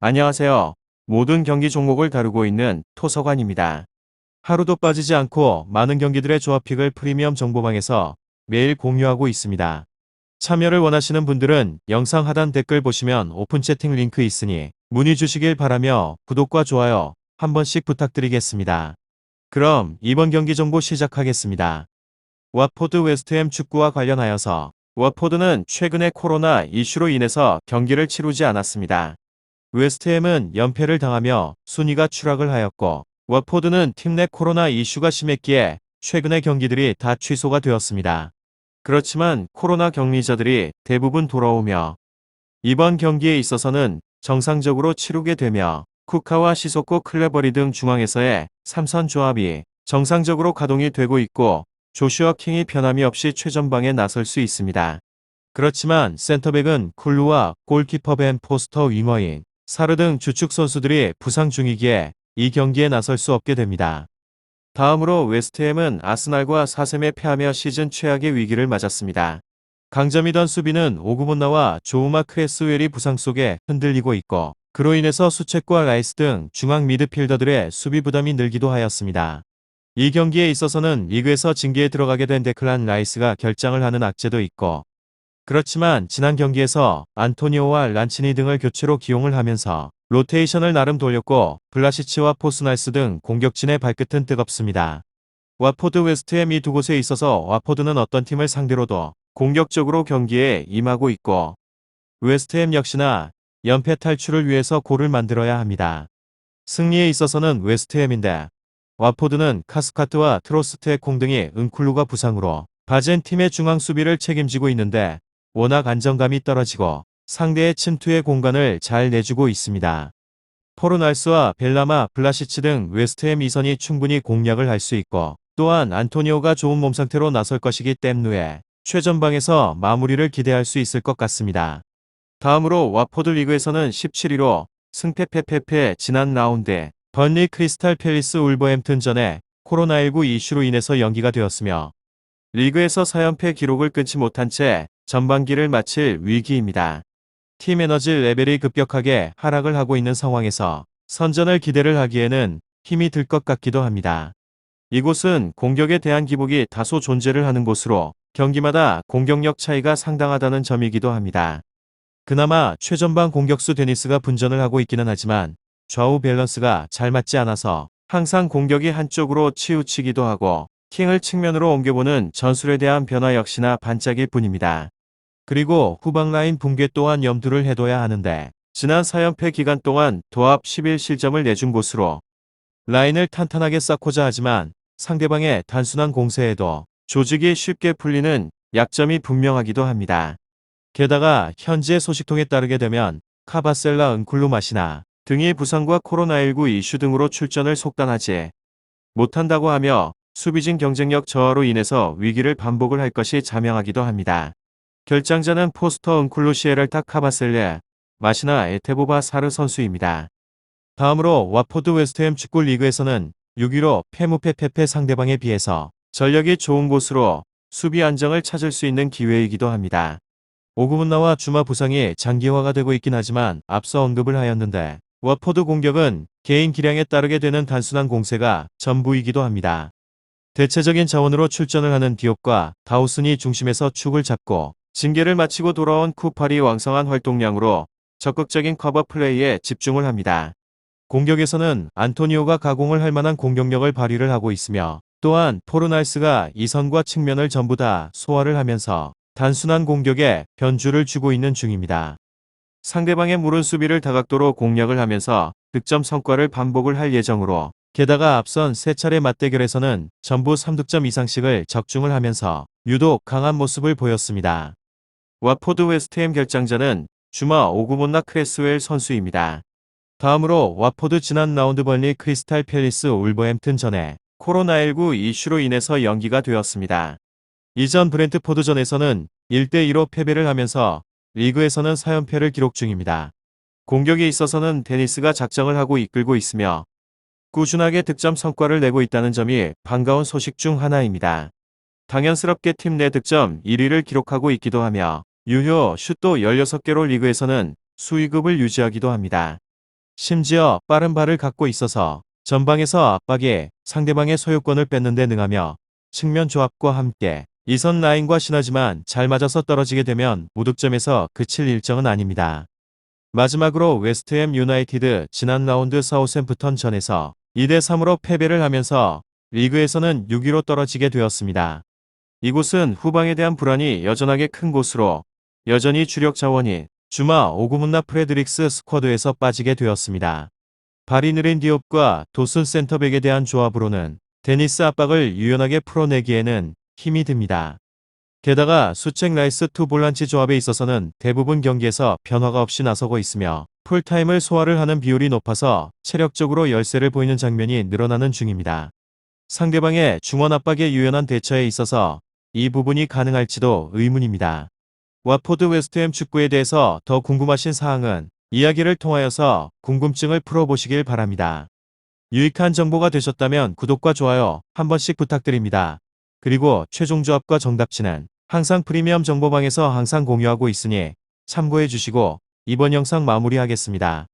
안녕하세요. 모든 경기 종목을 다루고 있는 토서관입니다. 하루도 빠지지 않고 많은 경기들의 조합픽을 프리미엄 정보방에서 매일 공유하고 있습니다. 참여를 원하시는 분들은 영상 하단 댓글 보시면 오픈 채팅 링크 있으니 문의 주시길 바라며 구독과 좋아요 한 번씩 부탁드리겠습니다. 그럼 이번 경기 정보 시작하겠습니다. wat포드 웨스트햄 축구와 관련하여서 wat포드는 최근에 코로나 이슈로 인해서 경기를 치르지 않았습니다. 웨스트햄은 연패를 당하며 순위가 추락을 하였고 wat포드는 팀 내 코로나 이슈가 심했기에 최근의 경기들이 다 취소가 되었습니다. 그렇지만 코로나 격리자들이 대부분 돌아오며 이번 경기에 있어서는 정상적으로 치르게 되며 쿠카와 시소코 클레버리 등 중앙에서의 3선 조합이 정상적으로 가동이 되고 있고 조슈아 킹이 변함이 없이 최전방에 나설 수 있습니다. 그렇지만 센터백은 쿨루와 골키퍼 벤 포스터 윙어인 사르 등 주축 선수들이 부상 중이기에 이 경기에 나설 수 없게 됩니다. 다음으로 웨스트햄은 아스날과 4승에 패하며 시즌 최악의 위기를 맞았습니다. 강점이던 수비는 오구몬나와 조우마 크레스웰이 부상 속에 흔들리고 있고 그로 인해서 수책과 라이스 등 중앙 미드필더들의 수비 부담이 늘기도 하였습니다. 이 경기에 있어서는 리그에서 징계에 들어가게 된 데클란 라이스가 결장을 하는 악재도 있고 그렇지만 지난 경기에서 안토니오와 란치니 등을 교체로 기용을 하면서 로테이션을 나름 돌렸고 블라시치와 포스날스 등 공격진의 발끝은 뜨겁습니다. wat포드 웨스트햄 이 두 곳에 있어서 wat포드는 어떤 팀을 상대로도 공격적으로 경기에 임하고 있고 웨스트햄 역시나 연패 탈출을 위해서 골을 만들어야 합니다. 승리에 있어서는 웨스트햄인데 wat포드는 카스카트와 트로스트의 콩 등이 은쿨루가 부상으로 바젠 팀의 중앙 수비를 책임지고 있는데 워낙 안정감이 떨어지고 상대의 침투의 공간을 잘 내주고 있습니다. 포르날스와 벨라마, 블라시치 등 웨스트햄 이선이 충분히 공략을 할 수 있고 또한 안토니오가 좋은 몸 상태로 나설 것이기 때문에 최전방에서 마무리를 기대할 수 있을 것 같습니다. 다음으로 wat포드 리그에서는 17위로 승패패패패 지난 라운드에 번리 크리스탈 팰리스 울버햄튼전에 코로나19 이슈로 인해서 연기가 되었으며 리그에서 4연패 기록을 끊지 못한 채 전반기를 마칠 위기입니다. 팀 에너지 레벨이 급격하게 하락을 하고 있는 상황에서 선전을 기대를 하기에는 힘이 들 것 같기도 합니다. 이곳은 공격에 대한 기복이 다소 존재를 하는 곳으로 경기마다 공격력 차이가 상당하다는 점이기도 합니다. 그나마 최전방 공격수 데니스가 분전을 하고 있기는 하지만 좌우 밸런스가 잘 맞지 않아서 항상 공격이 한쪽으로 치우치기도 하고 킹을 측면으로 옮겨보는 전술에 대한 변화 역시나 반짝일 뿐입니다. 그리고 후방 라인 붕괴 또한 염두를 해둬야 하는데 지난 4연패 기간 동안 도합 11실점을 내준 곳으로 라인을 탄탄하게 쌓고자 하지만 상대방의 단순한 공세에도 조직이 쉽게 풀리는 약점이 분명하기도 합니다. 게다가 현지의 소식통에 따르게 되면 카바셀라 은쿨루 마시나 등이 부상과 코로나19 이슈 등으로 출전을 속단하지 못한다고 하며 수비진 경쟁력 저하로 인해서 위기를 반복을 할 것이 자명하기도 합니다. 결장자는 포스터 은쿨루 시에랄타 카바셀레, 마시나 에테보바 사르 선수입니다. 다음으로 wat포드 웨스트햄 축구 리그에서는 6위로 페무페페페 상대방에 비해서 전력이 좋은 곳으로 수비 안정을 찾을 수 있는 기회이기도 합니다. 오구문나와 주마 부상이 장기화가 되고 있긴 하지만 앞서 언급을 하였는데 wat포드 공격은 개인 기량에 따르게 되는 단순한 공세가 전부이기도 합니다. 대체적인 자원으로 출전을 하는 디옵과 다우슨이 중심에서 축을 잡고 징계를 마치고 돌아온 쿠팔이 왕성한 활동량으로 적극적인 커버 플레이에 집중을 합니다. 공격에서는 안토니오가 가공을 할 만한 공격력을 발휘를 하고 있으며 또한 포르날스가 이선과 측면을 전부 다 소화를 하면서 단순한 공격에 변주를 주고 있는 중입니다. 상대방의 무른 수비를 다각도로 공략을 하면서 득점 성과를 반복을 할 예정으로 게다가 앞선 3차례 맞대결에서는 전부 3득점 이상씩을 적중을 하면서 유독 강한 모습을 보였습니다. wat포드 웨스트햄 결장자는 주마 오구몬나 크레스웰 선수입니다. 다음으로 wat포드 지난 라운드 번리 크리스탈 팰리스 울버햄튼 전에 코로나19 이슈로 인해서 연기가 되었습니다. 이전 브렌트포드전에서는 1대2로 패배를 하면서 리그에서는 4연패를 기록 중입니다. 공격에 있어서는 데니스가 작정을 하고 이끌고 있으며 꾸준하게 득점 성과를 내고 있다는 점이 반가운 소식 중 하나입니다. 당연스럽게 팀 내 득점 1위를 기록하고 있기도 하며 유효 슛도 16개로 리그에서는 수위급을 유지하기도 합니다. 심지어 빠른 발을 갖고 있어서 전방에서 압박에 상대방의 소유권을 뺏는 데 능하며 측면 조합과 함께 이선 라인과 신하지만 잘 맞아서 떨어지게 되면 무득점에서 그칠 일정은 아닙니다. 마지막으로 웨스트햄 유나이티드 지난 라운드 사우샘프턴 전에서 2대3으로 패배를 하면서 리그에서는 6위로 떨어지게 되었습니다. 이곳은 후방에 대한 불안이 여전하게 큰 곳으로 여전히 주력 자원인 주마 오구문나 프레드릭스 스쿼드에서 빠지게 되었습니다. 발이 느린 디옵과 도슨 센터백에 대한 조합으로는 데니스 압박을 유연하게 풀어내기에는 힘이 듭니다. 게다가 수책 라이스 투 볼란치 조합에 있어서는 대부분 경기에서 변화가 없이 나서고 있으며 풀타임을 소화를 하는 비율이 높아서 체력적으로 열세를 보이는 장면이 늘어나는 중입니다. 상대방의 중원 압박에 유연한 대처에 있어서 이 부분이 가능할지도 의문입니다. 와포드 웨스트햄 축구에 대해서 더 궁금하신 사항은 이야기를 통하여서 궁금증을 풀어보시길 바랍니다. 유익한 정보가 되셨다면 구독과 좋아요 한 번씩 부탁드립니다. 그리고 최종 조합과 정답치는 항상 프리미엄 정보방에서 항상 공유하고 있으니 참고해 주시고 이번 영상 마무리하겠습니다.